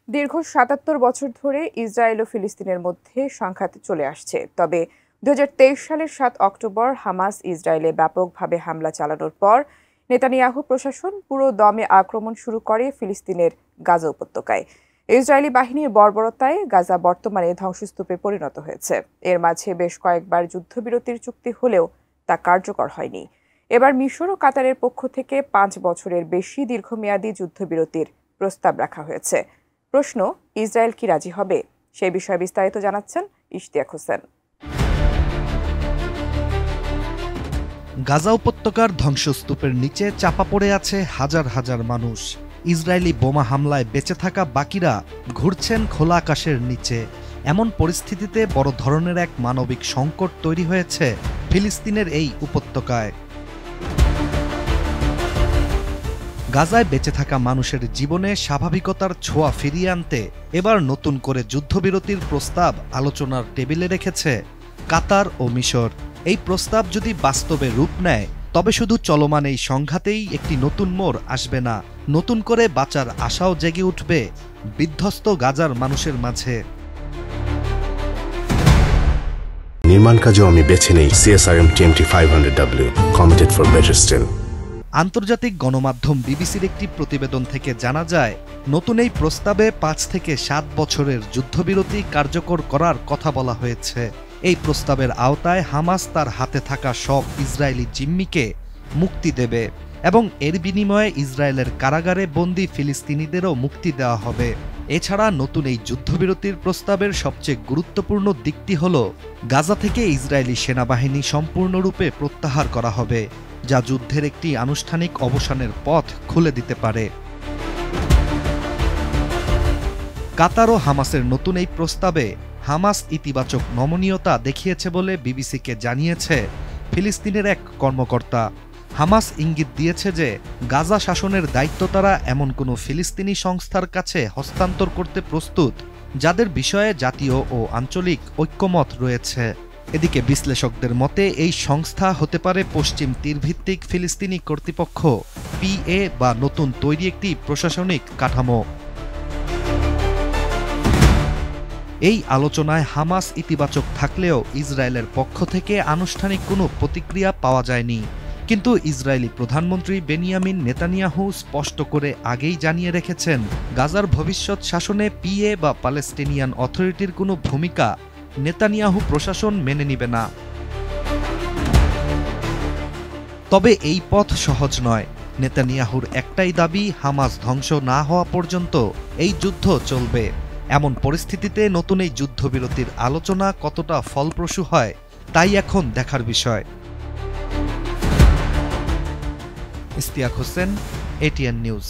দীর্ঘ ৭৭ বছর ধরে ইসরায়েল ও ফিলিস্তিনের মধ্যে সংঘাত চলে আসছে। তবে ২০২৩ সালের ৭ অক্টোবর হামাস ইসরায়েলে ব্যাপকভাবে হামলা চালানোর পর নেতানিয়াহু প্রশাসন পুরো দমে আক্রমণ শুরু করে ফিলিস্তিনের গাজা উপত্যকায়। ইসরায়েলি বাহিনীর বর্বরতায় গাজা বর্তমানে ধ্বংসস্তূপে পরিণত হয়েছে। এর মাঝে বেশ কয়েকবার যুদ্ধবিরতির চুক্তি হলেও তা কার্যকর হয়নি। এবার মিশর ও কাতারের পক্ষ থেকে ৫ বছরের বেশি দীর্ঘমেয়াদী যুদ্ধবিরতির প্রস্তাব রাখা হয়েছে। প্রশ্ন, ইসরায়েল কি রাজি হবে? সেই বিষয়ে বিস্তারিত জানাচ্ছেন ইশতিয়াক হোসেন। গাজা উপত্যকার ধ্বংসস্তূপের নিচে চাপা পড়ে আছে হাজার হাজার মানুষ। ইসরায়েলি বোমা হামলায় বেঁচে থাকা বাকিরা ঘুরছেন খোলা আকাশের নিচে। এমন পরিস্থিতিতে বড় ধরনের এক মানবিক সংকট তৈরি হয়েছে ফিলিস্তিনের এই উপত্যকায়। গাজায় বেঁচে থাকা মানুষের জীবনে স্বাভাবিকতার ছোঁয়া ফিরিয়ে আনতে এবার নতুন করে যুদ্ধবিরতির প্রস্তাব আলোচনার টেবিলে রেখেছে কাতার ও মিশর। এই প্রস্তাব যদি বাস্তবে রূপ নেয় তবে শুধু চলমান এই সংঘাতেই একটি নতুন মোড় আসবে না, নতুন করে বাঁচার আশাও জেগে উঠবে বিধ্বস্ত গাজার মানুষের মাঝে। নির্মাণ কাজেও আমি বেছে নেই CSRM TMT 500W, committed for better still। আন্তর্জাতিক গণমাধ্যম বিবিসির একটি প্রতিবেদন থেকে জানা যায়, নতুন এই প্রস্তাবে ৫ থেকে ৭ বছরের যুদ্ধবিরতি কার্যকর করার কথা বলা হয়েছে। এই প্রস্তাবের আওতায় হামাস তার হাতে থাকা সব ইসরায়েলি জিম্মিকে মুক্তি দেবে এবং এর বিনিময়ে ইসরায়েলের কারাগারে বন্দী ফিলিস্তিনিদেরও মুক্তি দেওয়া হবে। এছাড়া নতুন এই যুদ্ধবিরতির প্রস্তাবের সবচেয়ে গুরুত্বপূর্ণ দিকটি হল গাজা থেকে ইসরায়েলি সেনাবাহিনী সম্পূর্ণরূপে প্রত্যাহার করা হবে, যা যুদ্ধের একটি আনুষ্ঠানিক অবসানের পথ খুলে দিতে পারে। কাতার ও হামাসের নতুন এই প্রস্তাবে হামাস ইতিবাচক নমনীয়তা দেখিয়েছে বলে বিবিসিকে জানিয়েছে ফিলিস্তিনের এক কর্মকর্তা। হামাস ইঙ্গিত দিয়েছে যে গাজা শাসনের দায়িত্ব তারা এমন কোনো ফিলিস্তিনি সংস্থার কাছে হস্তান্তর করতে প্রস্তুত যাদের বিষয়ে জাতীয় ও আঞ্চলিক ঐক্যমত রয়েছে। এদিকে বিশ্লেষকদের মতে এই সংস্থা হতে পারে পশ্চিম তীরভিত্তিক ফিলিস্তিনি কর্তৃপক্ষ PA বা নতুন তৈরি একটি প্রশাসনিক কাঠামো। এই আলোচনায় হামাস ইতিবাচক থাকলেও ইসরায়েলের পক্ষ থেকে আনুষ্ঠানিক কোনো প্রতিক্রিয়া পাওয়া যায়নি। কিন্তু ইসরায়েলি প্রধানমন্ত্রী বেনিয়ামিন নেতানিয়াহু স্পষ্ট করে আগেই জানিয়ে রেখেছেন, গাজার ভবিষ্যৎ শাসনে PA বা প্যালেস্টিনিয়ান অথরিটির কোনো ভূমিকা নেতানিয়াহু প্রশাসন মেনে নিবে না। তবে এই পথ সহজ নয়। নেতানিয়াহুর একটাই দাবি, হামাস ধ্বংস না হওয়া পর্যন্ত এই যুদ্ধ চলবে। এমন পরিস্থিতিতে নতুন এই যুদ্ধবিরতির আলোচনা কতটা ফলপ্রসূ হয় তাই এখন দেখার বিষয়। Ishtiaq Hossain, ATN news.